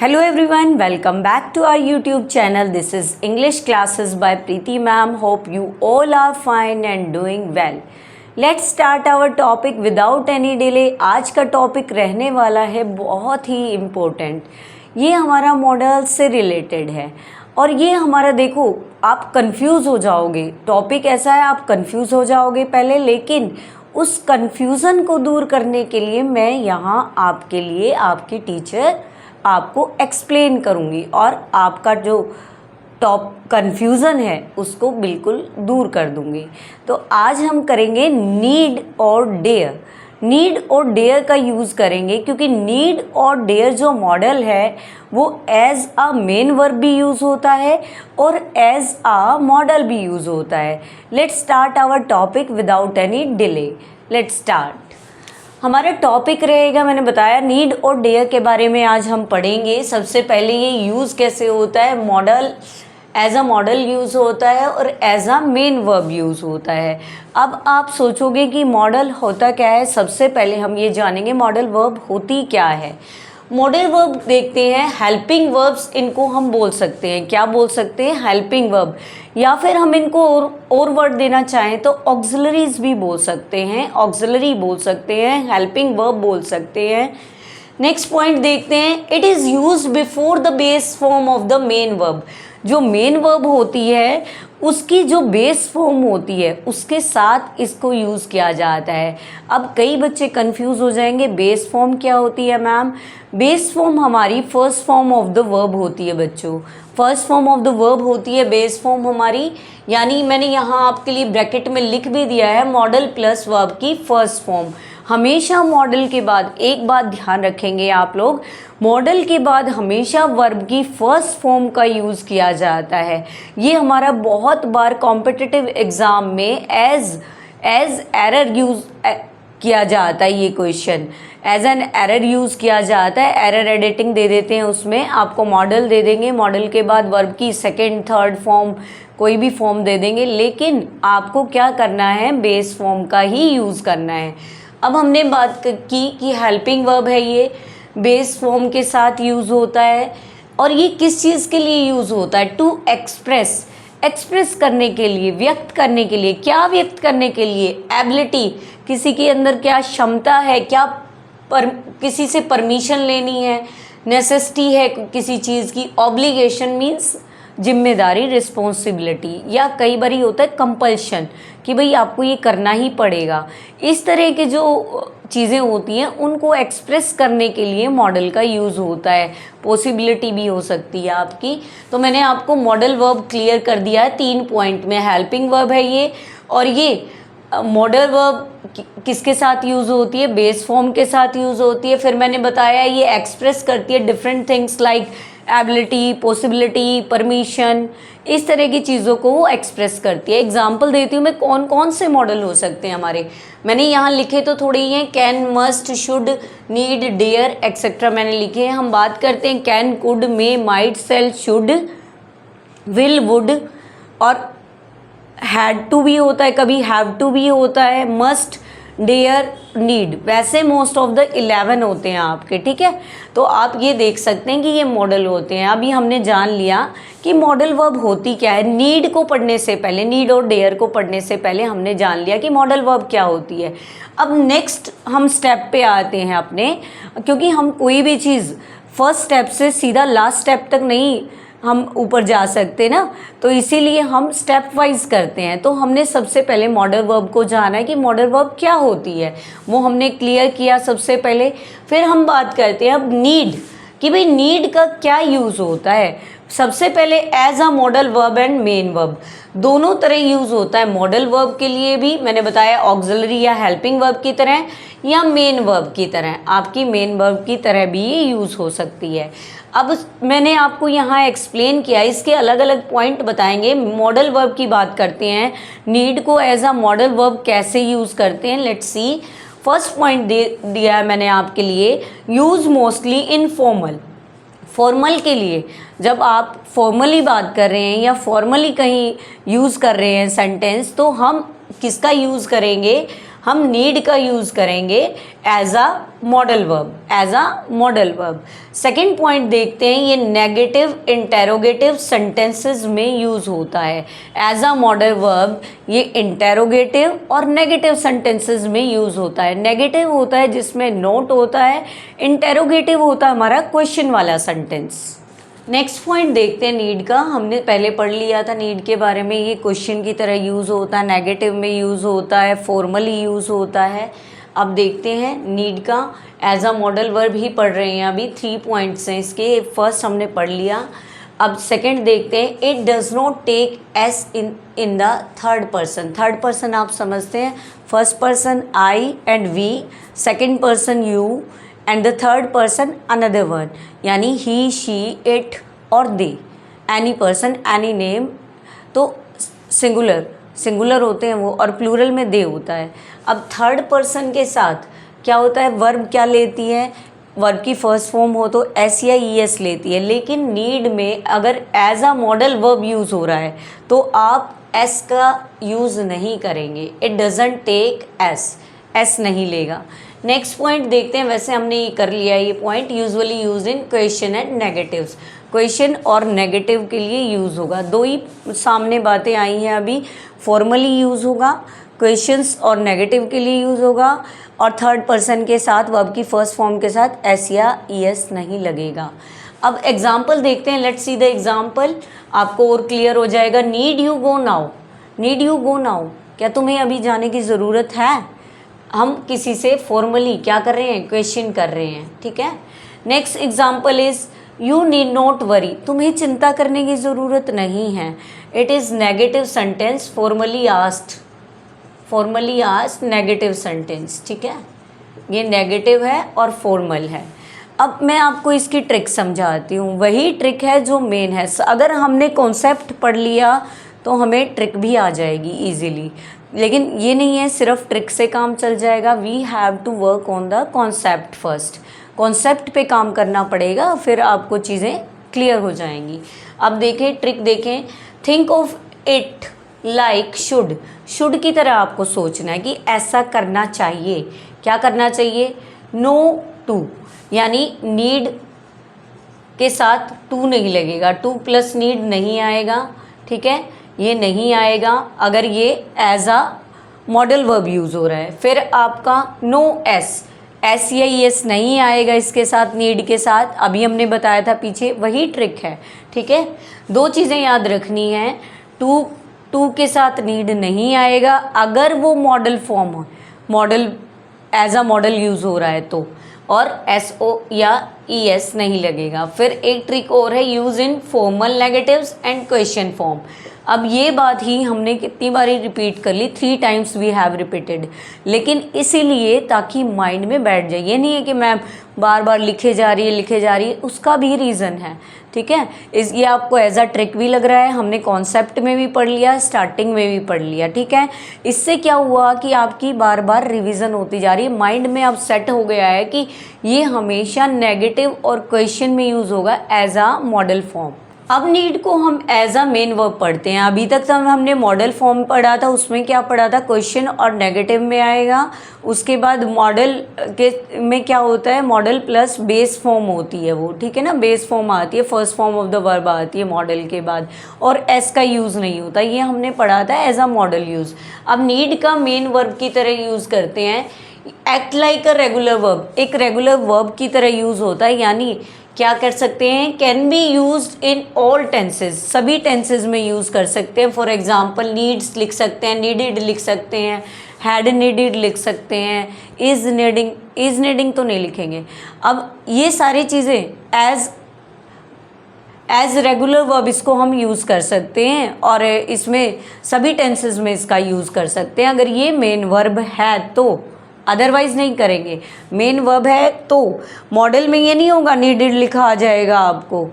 Hello everyone, welcome back to our YouTube channel. This is English classes by Preeti ma'am. Hope you all are fine and doing well. Let's start our topic without any delay. आज का topic रहने वाला है बहुत ही important. ये हमारा model से related है और ये हमारा देखो आप कंफ्यूज हो जाओगे. टॉपिक ऐसा है आप कंफ्यूज हो जाओगे पहले, लेकिन उस कंफ्यूज़न को दूर करने के लिए मैं यहाँ आपके लिए आपकी टीचर आपको एक्सप्लेन करूँगी और आपका जो कन्फ्यूज़न है उसको बिल्कुल दूर कर दूँगी. तो आज हम करेंगे नीड और डेयर. नीड और डेयर का यूज़ करेंगे क्योंकि नीड और डेयर जो मॉडल है वो एज अ मेन वर्ब भी यूज़ होता है और एज अ मॉडल भी यूज़ होता है. Let's start our topic without any delay. Let's start. हमारा टॉपिक रहेगा, मैंने बताया नीड और डेयर के बारे में आज हम पढ़ेंगे. सबसे पहले ये यूज़ कैसे होता है. Modal as a modal use होता है और as a main verb use होता है. अब आप सोचोगे कि मॉडल होता क्या है. सबसे पहले हम ये जानेंगे मॉडल वर्ब होती क्या है. मॉडल वर्ब देखते हैं हेल्पिंग वर्ब्स, इनको हम बोल सकते हैं. क्या बोल सकते हैं? Helping verb. या फिर हम इनको और वर्ड देना चाहें तो ऑक्सिलरीज भी बोल सकते हैं. ऑक्सिलरी बोल सकते हैं, हेल्पिंग वर्ब बोल सकते हैं. नेक्स्ट पॉइंट देखते हैं. It is use before the base form of the main verb. जो मेन वर्ब होती है उसकी जो बेस फॉर्म होती है उसके साथ इसको यूज़ किया जाता है. अब कई बच्चे कंफ्यूज हो जाएंगे, बेस फॉर्म क्या होती है मैम. बेस फॉर्म हमारी first form of the verb होती है बच्चों. First form of the verb होती है बेस फॉर्म हमारी, यानी मैंने यहाँ आपके लिए ब्रैकेट में लिख भी दिया है मॉडल प्लस वर्ब की फर्स्ट फॉर्म. हमेशा मॉडल के बाद एक बात ध्यान रखेंगे आप लोग, मॉडल के बाद हमेशा वर्ब की फर्स्ट फॉर्म का यूज़ किया जाता है. ये हमारा बहुत बार कॉम्पिटिटिव एग्ज़ाम में एज एरर यूज़ किया जाता है. ये question as an error use किया जाता है. एरर एडिटिंग दे देते हैं, उसमें आपको मॉडल दे देंगे, मॉडल के बाद वर्ब की सेकेंड थर्ड फॉर्म कोई भी फॉर्म दे देंगे, लेकिन आपको क्या करना है, बेस फॉर्म का ही यूज़ करना है. अब हमने बात की कि हेल्पिंग वर्ब है, ये बेस फॉर्म के साथ यूज़ होता है और ये किस चीज़ के लिए यूज़ होता है. टू एक्सप्रेस करने के लिए, व्यक्त करने के लिए. क्या व्यक्त करने के लिए? एबिलिटी, किसी के अंदर क्या क्षमता है, क्या किसी से परमिशन लेनी है, नेसेसिटी है किसी चीज़ की. ऑब्लिगेशन मीन्स जिम्मेदारी, रिस्पॉन्सिबिलिटी, या कई बार होता है कंपल्शन कि भाई आपको ये करना ही पड़ेगा. इस तरह के जो चीज़ें होती हैं उनको एक्सप्रेस करने के लिए मॉडल का यूज़ होता है. पॉसिबिलिटी भी हो सकती है आपकी. तो मैंने आपको मॉडल वर्ब क्लियर कर दिया है 3 पॉइंट में. हेल्पिंग वर्ब है ये, और ये मॉडल वर्ब किसके साथ यूज़ होती है? बेस फॉर्म के साथ यूज़ होती है. फिर मैंने बताया ये एक्सप्रेस करती है different things like ability, possibility, permission, इस तरह की चीज़ों को वो एक्सप्रेस करती है. एग्जाम्पल देती हूँ मैं, कौन कौन से मॉडल हो सकते हैं हमारे. मैंने यहाँ लिखे तो थोड़े ही हैं, can, must, should, need, dare etcetera मैंने लिखे हैं. हम बात करते हैं can, could, may, might, shall, should, will, would, और हैड टू भी होता है, कभी हैव टू भी होता है, मस्ट, डेयर, नीड. वैसे मोस्ट ऑफ द 11 होते हैं आपके, ठीक है. तो आप ये देख सकते हैं कि ये मॉडल होते हैं. अभी हमने जान लिया कि मॉडल वर्ब होती क्या है. नीड को पढ़ने से पहले, नीड और डेयर को पढ़ने से पहले हमने जान लिया कि मॉडल वर्ब क्या होती है. अब नेक्स्ट हम स्टेप पे आते हैं अपने, क्योंकि हम कोई भी चीज़ फर्स्ट स्टेप से सीधा लास्ट स्टेप तक नहीं हम ऊपर जा सकते ना, तो इसीलिए हम स्टेप वाइज करते हैं. तो हमने सबसे पहले मॉडल वर्ब को जाना है कि मॉडल वर्ब क्या होती है, वो हमने क्लियर किया सबसे पहले. फिर हम बात करते हैं अब नीड, कि भाई नीड का क्या यूज़ होता है. सबसे पहले as a modal verb and main verb, दोनों तरह यूज़ होता है. मॉडल वर्ब के लिए भी मैंने बताया ऑक्सिलरी या हेल्पिंग वर्ब की तरह, या मेन वर्ब की तरह, आपकी मेन वर्ब की तरह भी ये यूज़ हो सकती है. अब मैंने आपको यहाँ एक्सप्लेन किया, इसके अलग अलग पॉइंट बताएंगे. मॉडल वर्ब की बात करते हैं, नीड को एज अ मॉडल वर्ब कैसे यूज़ करते हैं. Let's see. फर्स्ट पॉइंट दिया है मैंने आपके लिए, use mostly in formal. Formal के लिए, जब आप फॉर्मली बात कर रहे हैं या फॉर्मली कहीं यूज़ कर रहे हैं सेंटेंस, तो हम किसका यूज़ करेंगे, हम नीड का यूज़ करेंगे as a modal verb. Second point देखते हैं, ये नेगेटिव इंटेरोगेटिव सेंटेंसेस में यूज़ होता है एज अ मॉडल वर्ब। ये इंटेरोगेटिव और नेगेटिव सेंटेंसेस में यूज़ होता है। नेगेटिव होता है जिसमें नोट होता है, इंटेरोगेटिव होता है हमारा क्वेश्चन वाला सेंटेंस। नेक्स्ट पॉइंट देखते हैं नीड का। हमने पहले पढ़ लिया था नीड के बारे में, ये क्वेश्चन की तरह यूज़ होता है, नेगेटिव में यूज़ होता है, फॉर्मली यूज़ होता है। अब देखते हैं नीड का एज अ मॉडल वर्ब ही पढ़ रहे हैं अभी। 3 पॉइंट्स हैं इसके, फर्स्ट हमने पढ़ लिया। अब सेकंड देखते हैं, it does not take S in the third person. Third person आप समझते हैं, first person I and we, second person you and the third person another one, यानी ही, शी, इट और they. Any person, any name, तो singular होते हैं वो, और प्लूरल में दे होता है। अब थर्ड पर्सन के साथ क्या होता है, वर्ब क्या लेती है, वर्ब की फर्स्ट फॉर्म हो तो एस या ई एस लेती है, लेकिन नीड में अगर as a modal verb use हो रहा है तो आप एस का यूज़ नहीं करेंगे। इट डजंट टेक एस नहीं लेगा। नेक्स्ट पॉइंट देखते हैं, वैसे हमने ये कर लिया ये point, usually use in question and negatives. Question और नेगेटिव के लिए यूज़ होगा, दो ही सामने बातें आई हैं अभी। फॉर्मली यूज़ होगा, क्वेश्चंस और नेगेटिव के लिए यूज़ होगा, और थर्ड पर्सन के साथ वर्ब की फर्स्ट फॉर्म के साथ एस या ई एस नहीं लगेगा। अब एग्जाम्पल देखते हैं, लेट्स सी द एग्जाम्पल, आपको और क्लियर हो जाएगा। Need you go now, need you go now, क्या तुम्हें अभी जाने की ज़रूरत है। हम किसी से फॉर्मली क्या कर रहे हैं, क्वेश्चन कर रहे हैं, ठीक है। Next example is you need not worry, तुम्हें चिंता करने की ज़रूरत नहीं है। It is negative sentence, formally asked negative sentence, ठीक है। ये नेगेटिव है और फॉर्मल है। अब मैं आपको इसकी ट्रिक समझाती हूँ, वही ट्रिक है जो मेन है। अगर हमने कॉन्सेप्ट पढ़ लिया तो हमें ट्रिक भी आ जाएगी इजीली, लेकिन ये नहीं है सिर्फ ट्रिक से काम चल जाएगा। We have to work on the concept first, concept पे काम करना पड़ेगा, फिर आपको चीज़ें क्लियर हो जाएंगी। अब देखें ट्रिक देखें, think of it like should की तरह आपको सोचना है कि ऐसा करना चाहिए। क्या करना चाहिए, नो टू, यानी नीड के साथ टू नहीं लगेगा, टू प्लस नीड नहीं आएगा, ठीक है, ये नहीं आएगा अगर ये as a modal verb use हो रहा है। फिर आपका नो एस या एस नहीं आएगा इसके साथ, नीड के साथ, अभी हमने बताया था पीछे, वही ट्रिक है, ठीक है। दो चीज़ें याद रखनी है, टू के साथ नीड नहीं आएगा अगर वो मॉडल फॉर्म हो, modal as a modal use हो रहा है तो, और एस ओ या ई एस नहीं लगेगा। फिर एक ट्रिक और है, use in formal negatives and question form. अब ये बात ही हमने कितनी बारी रिपीट कर ली, 3 टाइम्स वी हैव रिपीटेड, लेकिन इसीलिए ताकि माइंड में बैठ जाए। ये नहीं है कि मैम बार बार लिखे जा रही है, उसका भी रीज़न है, ठीक है। ये आपको एज अ ट्रिक भी लग रहा है, हमने कॉन्सेप्ट में भी पढ़ लिया, स्टार्टिंग में भी पढ़ लिया, ठीक है। इससे क्या हुआ कि आपकी बार बार रिवीजन होती जा रही है, माइंड में अब सेट हो गया है कि ये हमेशा नेगेटिव और क्वेश्चन में यूज़ होगा एज अ मॉडल फॉर्म। अब नीड को हम एज अ मेन वर्ब पढ़ते हैं। अभी तक तो हमने मॉडल फॉर्म पढ़ा था, उसमें क्या पढ़ा था, क्वेश्चन और नेगेटिव में आएगा। उसके बाद मॉडल के में क्या होता है, मॉडल प्लस बेस फॉर्म होती है वो, ठीक है ना, बेस फॉर्म आती है, first form of the verb आती है मॉडल के बाद, और एस का यूज़ नहीं होता, ये हमने पढ़ा था एज अ मॉडल यूज़। अब नीड का मेन वर्ब की तरह यूज़ करते हैं, act like a regular verb, एक रेगुलर वर्ब की तरह यूज़ होता है, यानी क्या कर सकते हैं, can be used in all tenses, सभी टेंसेज में यूज़ कर सकते हैं। फॉर एग्जांपल नीड्स लिख सकते हैं, नीडेड लिख सकते हैं, हैड नीडेड लिख सकते हैं, इज़ नीडिंग तो नहीं लिखेंगे। अब ये सारी चीज़ें एज रेगुलर वर्ब इसको हम यूज़ कर सकते हैं, और इसमें सभी टेंसेज में इसका यूज़ कर सकते हैं अगर ये मेन वर्ब है तो, अदरवाइज नहीं करेंगे। मेन वर्ब है तो मॉडल में ये नहीं होगा नीडेड लिखा आ जाएगा आपको,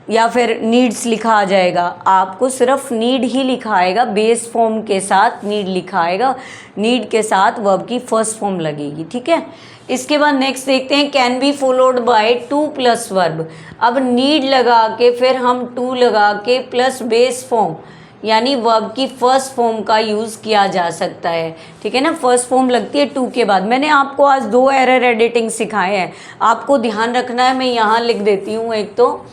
या फिर नीड्स लिखा आ जाएगा, आपको सिर्फ नीड ही लिखा आएगा, बेस फॉर्म के साथ नीड लिखा आएगा, नीड के साथ वर्ब की फर्स्ट फॉर्म लगेगी, ठीक है। इसके बाद नेक्स्ट देखते हैं, can be followed by two plus verb. अब नीड लगा के फिर हम टू लगा के प्लस बेस फॉर्म, यानी वर्ब की फर्स्ट फॉर्म का यूज़ किया जा सकता है, ठीक है ना। फर्स्ट फॉर्म लगती है टू के बाद। मैंने आपको आज 2 एरर एडिटिंग सिखाए हैं, आपको ध्यान रखना है। मैं यहाँ लिख देती हूँ। एक तो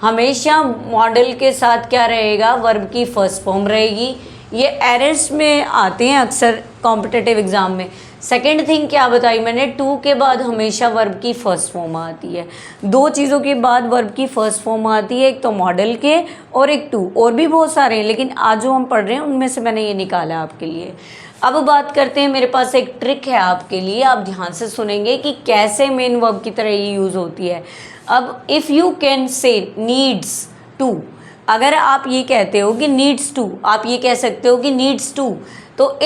हमेशा मॉडल के साथ क्या रहेगा, वर्ब की फर्स्ट फॉर्म रहेगी। ये एरर्स में आते हैं अक्सर कॉम्पिटिटिव एग्ज़ाम में। सेकेंड थिंग क्या बताई मैंने, टू के बाद हमेशा वर्ब की फर्स्ट फॉर्म आती है। 2 चीज़ों के बाद वर्ब की फर्स्ट फॉर्म आती है, एक तो मॉडल के और एक टू। और भी बहुत सारे हैं, लेकिन आज जो हम पढ़ रहे हैं उनमें से मैंने ये निकाला आपके लिए। अब बात करते हैं, मेरे पास एक ट्रिक है आपके लिए, आप ध्यान से सुनेंगे कि कैसे मेन वर्ब की तरह ये यूज़ होती है। अब if you can say needs to, अगर आप ये कहते हो कि नीड्स टू, आप ये कह सकते हो कि नीड्स टू, तो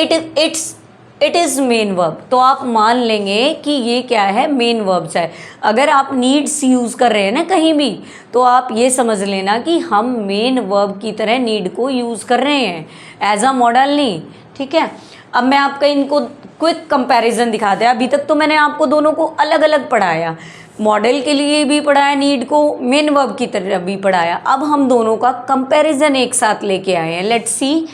इट इज़ मेन वर्ब, तो आप मान लेंगे कि ये क्या है, मेन वर्ब्स है। अगर आप नीड्स यूज़ कर रहे हैं ना कहीं भी, तो आप ये समझ लेना कि हम मेन वर्ब की तरह नीड को यूज़ कर रहे हैं, एज अ मॉडल नहीं, ठीक है। अब मैं आपका इनको क्विक कंपैरिजन दिखाते हैं। अभी तक तो मैंने आपको दोनों को अलग अलग पढ़ाया, मॉडल के लिए भी पढ़ाया, नीड को मेन वर्ब की तरह भी पढ़ाया। अब हम दोनों का कंपैरिजन एक साथ लेके आए हैं। लेट्स सी,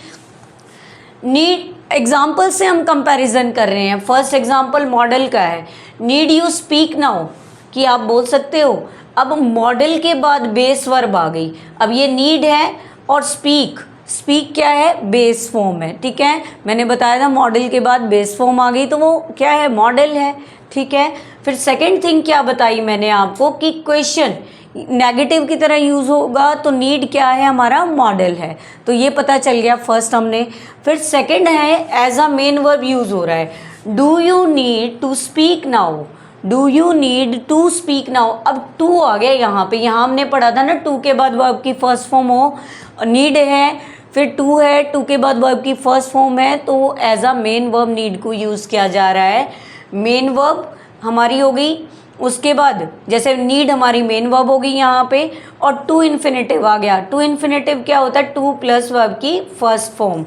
नीड एग्जाम्पल से हम कंपैरिजन कर रहे हैं। फर्स्ट एग्जाम्पल मॉडल का है, नीड यू स्पीक नाउ, कि आप बोल सकते हो। अब मॉडल के बाद बेस वर्ब आ गई। अब ये नीड है और स्पीक क्या है, बेस फॉर्म है, ठीक है। मैंने बताया था मॉडल के बाद बेस फॉर्म आ गई तो वो क्या है, मॉडल है, ठीक है। फिर सेकंड थिंग क्या बताई मैंने आपको कि क्वेश्चन नेगेटिव की तरह यूज़ होगा, तो नीड क्या है, हमारा मॉडल है, तो ये पता चल गया फर्स्ट हमने। फिर सेकंड है as a main verb use हो रहा है, do you need to speak now, do you need to speak now. अब टू आ गया यहाँ पे, यहाँ हमने पढ़ा था ना टू के बाद वर्ब की फर्स्ट फॉर्म हो, नीड है, फिर टू है, टू के बाद वर्ब की फर्स्ट फॉर्म है, तो as a main verb need को यूज़ किया जा रहा है। मेन वर्ब हमारी हो गई, उसके बाद जैसे नीड हमारी मेन वर्ब हो गई यहाँ पे, और टू इन्फिनेटिव आ गया। टू इन्फिनेटिव क्या होता है, टू प्लस वर्ब की फर्स्ट फॉर्म,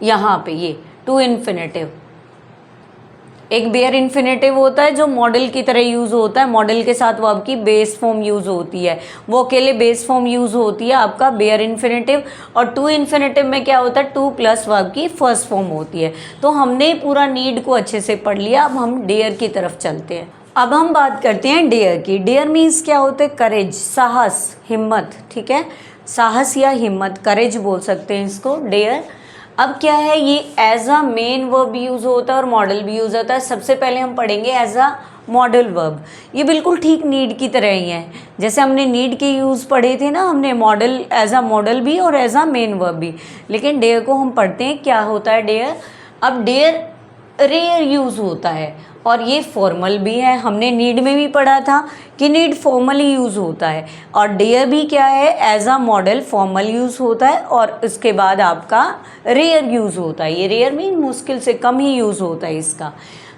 यहाँ पे ये टू इन्फिनेटिव। एक बेयर इन्फिनेटिव होता है जो मॉडल की तरह यूज़ होता है, मॉडल के साथ वर्ब की बेस फॉर्म यूज़ होती है, वो अकेले बेस फॉर्म यूज़ होती है आपका बेयर इन्फिनेटिव। और टू इन्फिनेटिव में क्या होता है, टू प्लस वर्ब की फर्स्ट फॉर्म होती है। तो हमने पूरा नीड को अच्छे से पढ़ लिया। अब हम डेयर की तरफ चलते हैं। अब हम बात करते हैं डेयर की। डेयर मीन्स क्या होते हैं, करेज, साहस, हिम्मत, ठीक है। साहस या हिम्मत, करेज बोल सकते हैं इसको, डेयर। अब क्या है, ये एज अ मेन वर्ब भी यूज़ होता है और मॉडल भी यूज़ होता है। सबसे पहले हम पढ़ेंगे एज अ मॉडल वर्ब। ये बिल्कुल ठीक नीड की तरह ही है, जैसे हमने नीड के यूज़ पढ़े थे ना, हमने मॉडल एज अ मॉडल भी और एज अ मेन वर्ब भी। लेकिन डेयर को हम पढ़ते हैं, क्या होता है डेयर। अब डेयर रेयर यूज़ होता है और ये फॉर्मल भी है। हमने नीड में भी पढ़ा था कि नीड फॉर्मली यूज़ होता है, और डेयर भी क्या है, as a modal formal use होता है, और इसके बाद आपका रेयर यूज़ होता है। ये रेयर मीन मुश्किल से कम ही यूज़ होता है इसका।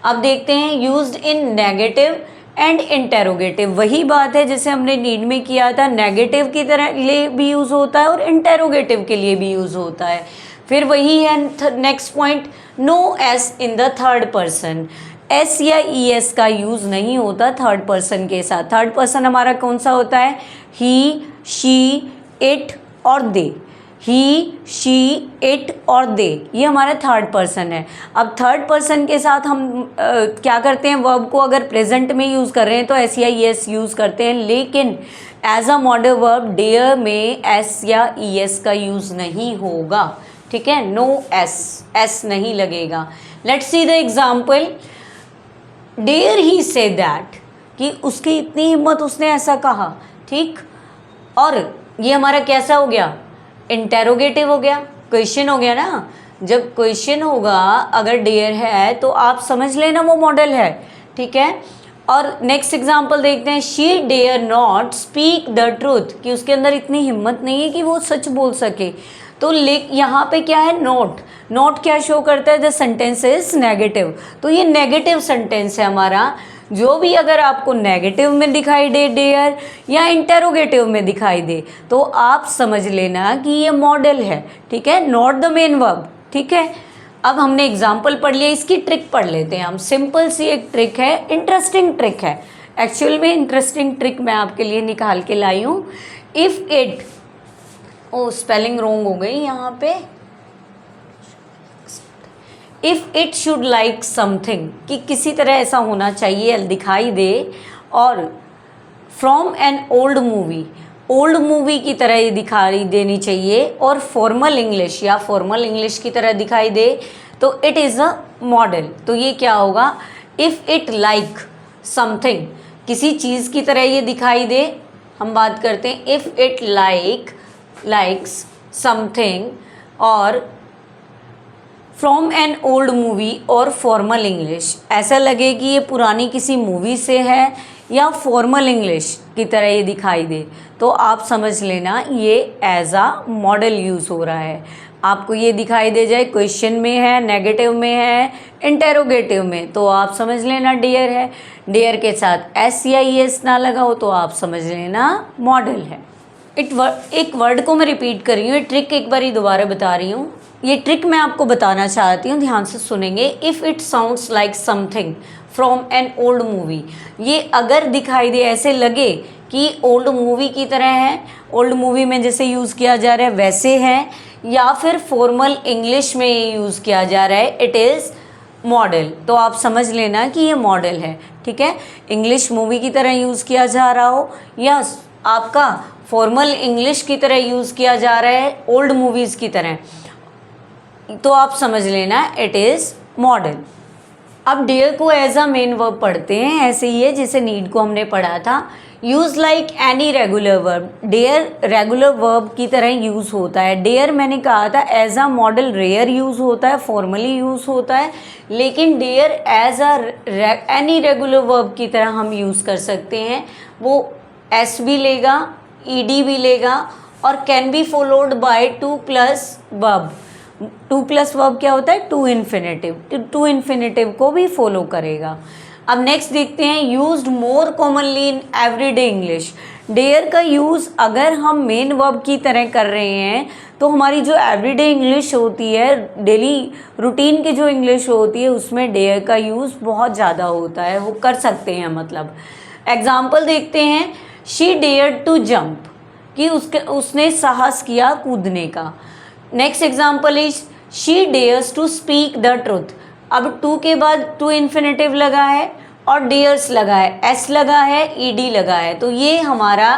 अब देखते हैं used in negative and interrogative. वही बात है जैसे हमने नीड में किया था, नेगेटिव की तरह लिए भी यूज़ होता है और इंटेरोगेटिव के लिए भी यूज़ होता है। फिर वही है next point, no S in the third person. S या ई एस का यूज़ नहीं होता थर्ड पर्सन के साथ। थर्ड पर्सन हमारा कौन सा होता है, ही, शी, इट और दे। ही, शी, इट और दे, ये हमारा थर्ड पर्सन है। अब थर्ड पर्सन के साथ हम क्या करते हैं, वर्ब को अगर प्रेजेंट में यूज़ कर रहे हैं तो एस या ई एस यूज़ करते हैं, लेकिन as a modal verb dare में एस या ई एस का यूज़ नहीं होगा, ठीक है। नो एस नहीं लगेगा। Let's see the example, dare he say that, कि उसकी इतनी हिम्मत, उसने ऐसा कहा, ठीक। और ये हमारा कैसा हो गया, इंटेरोगेटिव हो गया, क्वेश्चन हो गया ना। जब क्वेश्चन होगा अगर डेयर है तो आप समझ लेना वो मॉडल है, ठीक है। और नेक्स्ट एग्जाम्पल देखते हैं, she dare not speak the truth, कि उसके अंदर इतनी हिम्मत नहीं है कि वो सच बोल सके। तो यहाँ पे क्या है, नोट क्या शो करता है, द सेंटेंस इज नेगेटिव, तो ये नेगेटिव सेंटेंस है हमारा। जो भी अगर आपको नेगेटिव में दिखाई दे डेयर या इंटेरोगेटिव में दिखाई दे, तो आप समझ लेना कि ये मॉडल है, ठीक है, नॉट द मेन वर्ब, ठीक है। अब हमने एग्जाम्पल पढ़ लिया, इसकी ट्रिक पढ़ लेते हैं हम। सिंपल सी एक ट्रिक है, इंटरेस्टिंग ट्रिक है, एक्चुअल में इंटरेस्टिंग ट्रिक मैं आपके लिए निकाल के लाई हूँ। If it oh spelling wrong हो गई यहाँ पे। If it should like something, कि किसी तरह ऐसा होना चाहिए, दिखाई दे, और from an old movie, old movie की तरह ये दिखाई देनी चाहिए, और फॉर्मल इंग्लिश या फॉर्मल इंग्लिश की तरह दिखाई दे, तो इट इज़ अ मॉडल। तो ये क्या होगा, इफ़ इट लाइक समथिंग, किसी चीज़ की तरह ये दिखाई दे, हम बात करते हैं इफ़ इट लाइक्स समथिंग, और फ्रॉम एन ओल्ड मूवी और फॉर्मल इंग्लिश, ऐसा लगे कि ये पुरानी किसी मूवी से है या फॉर्मल इंग्लिश की तरह ये दिखाई दे, तो आप समझ लेना ये एज आ मॉडल यूज़ हो रहा है। आपको ये दिखाई दे जाए क्वेश्चन में है, नेगेटिव में है, इंटेरोगेटिव में, तो आप समझ लेना डियर है। डियर के साथ एस या एस ना लगा हो तो आप समझ लेना मॉडल है। एक वर्ड को मैं रिपीट कर रही हूँ, ये ट्रिक एक बार ही दोबारा बता रही हूँ। ये ट्रिक मैं आपको बताना चाहती हूँ, ध्यान से सुनेंगे। If it sounds like something from an old movie, ये अगर दिखाई दे, ऐसे लगे कि ओल्ड मूवी की तरह है, ओल्ड मूवी में जैसे यूज़ किया जा रहा है वैसे है, या फिर फॉर्मल इंग्लिश में ये यूज़ किया जा रहा है, इट इज़ मॉडल। तो आप समझ लेना कि ये मॉडल है, ठीक है। इंग्लिश मूवी की तरह यूज़ किया जा रहा हो या आपका फॉर्मल इंग्लिश की तरह यूज़ किया जा रहा है, ओल्ड मूवीज़ की तरह, तो आप समझ लेना इट इज़ मॉडल। अब डेयर को एज अ मेन वर्ब पढ़ते हैं, ऐसे ही है जैसे नीड को हमने पढ़ा था। Use like any regular verb, dare regular verb की तरह यूज़ होता है। डेयर मैंने कहा था as a modal rare use होता है, फॉर्मली यूज़ होता है, लेकिन dare as a any regular verb की तरह हम यूज़ कर सकते हैं। वो एस भी लेगा, ईडी भी लेगा, और can be followed by two plus verb. Two plus verb क्या होता है, टू इन्फिनेटिव, टू इन्फिनेटिव को भी फॉलो करेगा। अब नेक्स्ट देखते हैं, used more commonly in everyday English. Dare का यूज़ अगर हम मेन वर्ब की तरह कर रहे हैं तो हमारी जो एवरीडे इंग्लिश होती है, डेली रूटीन की जो इंग्लिश होती है, उसमें डेयर का यूज़ बहुत ज़्यादा होता है, वो कर सकते हैं। मतलब एग्जाम्पल देखते हैं, शी डेयर टू जंप, कि उसने साहस किया कूदने का। Next example is she dares to speak the truth. अब टू के बाद टू इन्फिनेटिव लगा है और डेयर्स लगा है, एस लगा है, ईडी लगा है, तो ये हमारा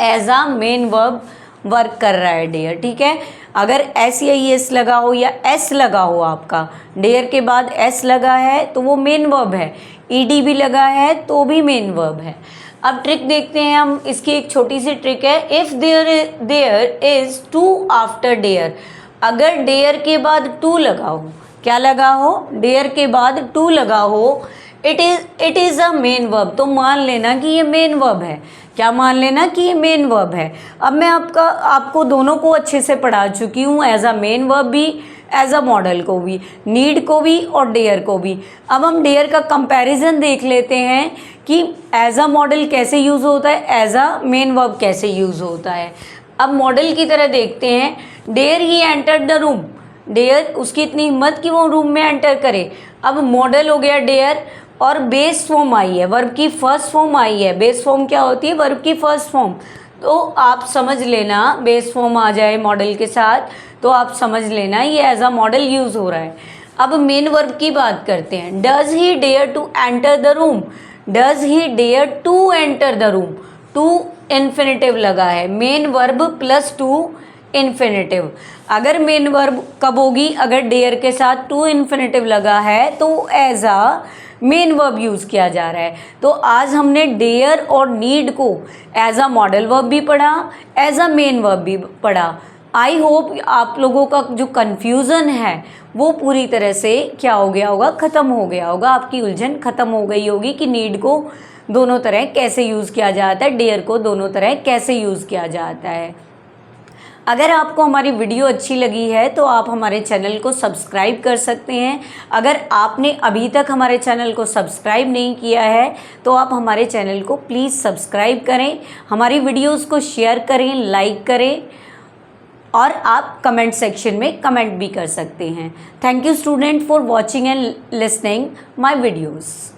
एज आ मेन वर्ब वर्क कर रहा है डेयर, ठीक है। अगर एस या एस लगा हो या एस लगा हो, आपका डेयर के बाद एस लगा है तो वो मेन वर्ब है, ईडी भी लगा है तो भी मेन वर्ब है। अब ट्रिक देखते हैं हम, इसकी एक छोटी सी ट्रिक है। If there is to after dare, अगर डेयर के बाद टू लगा हो, क्या लगा हो, डेयर के बाद टू लगा हो, it is a main verb, तो मान लेना कि ये मेन वर्ब है। क्या मान लेना कि ये मेन वर्ब है। अब मैं आपको दोनों को अच्छे से पढ़ा चुकी हूँ, एज अ मेन वर्ब भी, एज अ मॉडल को भी, नीड को भी और डेयर को भी। अब हम डेयर का कंपैरिजन देख लेते हैं कि एज अ मॉडल कैसे यूज़ होता है, एज अ मेन वर्ब कैसे यूज़ होता है। अब मॉडल की तरह देखते हैं, dare he entered the room, dare उसकी इतनी हिम्मत कि वो रूम में एंटर करे। अब मॉडल हो गया डेयर, और बेस फॉर्म आई है, वर्ब की फर्स्ट फॉर्म आई है। बेस फॉर्म क्या होती है, वर्ब की फर्स्ट फॉर्म, तो आप समझ लेना बेस फॉर्म आ जाए मॉडल के साथ तो आप समझ लेना ये एज अ मॉडल यूज़ हो रहा है। अब मेन वर्ब की बात करते हैं, does he dare to enter the room, does he dare to enter the room, to infinitive लगा है, main verb plus to infinitive. अगर मेन वर्ब कब होगी, अगर डेयर के साथ टू इन्फिनेटिव लगा है तो as a main verb use किया जा रहा है। तो आज हमने डेयर और नीड को एज अ मॉडल वर्ब भी पढ़ा, एज अ मेन वर्ब भी पढ़ा। आई होप आप लोगों का जो कन्फ्यूज़न है वो पूरी तरह से क्या हो गया होगा, ख़त्म हो गया होगा, आपकी उलझन ख़त्म हो गई होगी कि नीड को दोनों तरह कैसे यूज़ किया जाता है, डेयर को दोनों तरह कैसे यूज़ किया जाता है। अगर आपको हमारी वीडियो अच्छी लगी है तो आप हमारे चैनल को सब्सक्राइब कर सकते हैं। अगर आपने अभी तक हमारे चैनल को सब्सक्राइब नहीं किया है तो आप हमारे चैनल को प्लीज़ सब्सक्राइब करें, हमारी वीडियोस को शेयर करें, लाइक करें, और आप कमेंट सेक्शन में कमेंट भी कर सकते हैं। Thank you student for watching and listening my videos.